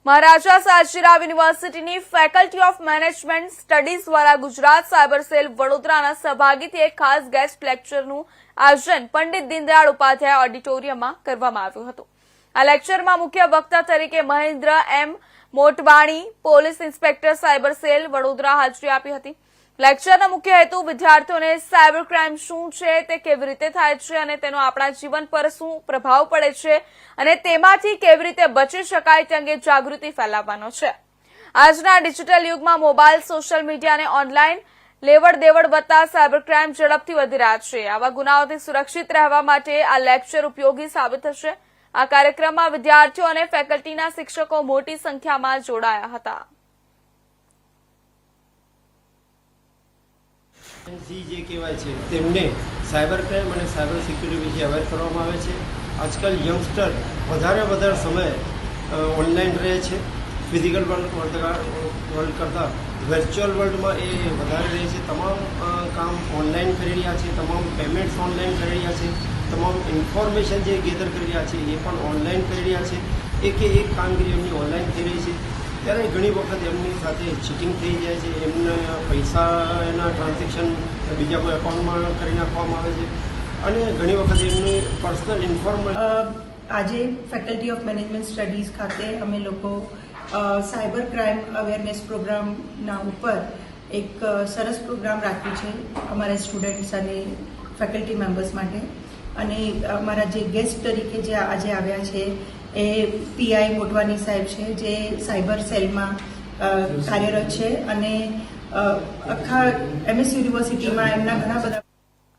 મહારાજા સાજીરાવ યુનિવર્સિટીની faculty of management studies દ્વારા Gujarat cyber cell વડોદરાના સહભાગીથી એક ખાસ ગેસ્ટ લેક્ચરનું આયોજન પંડિત દીનદયાળ ઉપાધ્યાય ઓડિટોરિયમમાં કરવામાં આવ્યું હતું। આ લેક્ચરમાં મુખ્ય વક્તા તરીકે Mahendra M Motwani, police inspector cyber cell Vadodara હાજરી આપી હતી। લેક્ચરનો મુખ્ય હેતુ વિદ્યાર્થીઓને સાયબર ક્રાઇમ શું છે, તે કેવી રીતે થાય છે અને તેનો આપણા જીવન પર શું પ્રભાવ પડે છે અને તેમાંથી કેવી રીતે બચી શકાય તે અંગે જાગૃતિ ફેલાવવાનો છે। આજના ડિજિટલ યુગમાં મોબાઈલ, સોશિયલ મીડિયા અને ઓનલાઈન લેવડ દેવડ વધતા સાયબર ક્રાઇમ ઝડપથી વધી રહ્યા છે। આવા ગુનાઓથી સુરક્ષિત રહેવા માટે આ લેક્ચર ઉપયોગી સાબિત થશે। આ કાર્યક્રમમાં વિદ્યાર્થીઓ અને ફેકલ્ટીના શિક્ષકો મોટી સંખ્યામાં જોડાયા હતા। જે કહેવાય છે તેમને સાયબર ક્રાઇમ અને સાયબર સિક્યુરિટી વિશે અવેર કરવામાં આવે છે। આજકાલ યંગસ્ટર વધારે સમય ઓનલાઈન રહે છે। ફિઝિકલ વર્લ્ડ કરતાં વર્ચ્યુઅલ વર્લ્ડમાં એ વધારે રહે છે। તમામ કામ ઓનલાઈન કરી રહ્યા છે, તમામ પેમેન્ટ્સ ઓનલાઈન કરી રહ્યા છે, તમામ ઇન્ફોર્મેશન જે ગેધર કરી રહ્યા છે એ પણ ઓનલાઈન કરી રહ્યા છે। એક કામગીરી એમની ઓનલાઈન થઈ રહી છે, ત્યારે ઘણી વખત એમની સાથે ચીટિંગ થઈ જાય છે। એમને પૈસાના ટ્રાન્ઝેક્શન બીજા કોઈ એકાઉન્ટમાં કરી નાખવામાં આવે છે અને ઘણી વખત એમની પર્સનલ ઇન્ફોર્મેશન। આજે ફેકલ્ટી ઓફ મેનેજમેન્ટ સ્ટડીઝ ખાતે અમે લોકો સાયબર ક્રાઇમ અવેરનેસ પ્રોગ્રામના ઉપર એક સરસ પ્રોગ્રામ રાખ્યું છે અમારા સ્ટુડન્ટ્સ અને ફેકલ્ટી મેમ્બર્સ માટે। અને અમારા જે ગેસ્ટ તરીકે જે આજે આવ્યા છે એ પીઆઈ મોટવાની સાહેબ છે, જે સાયબર સેલમાં કાર્યરત છે અને આખા MS યુનિવર્સિટીમાં એમના ઘણા બધા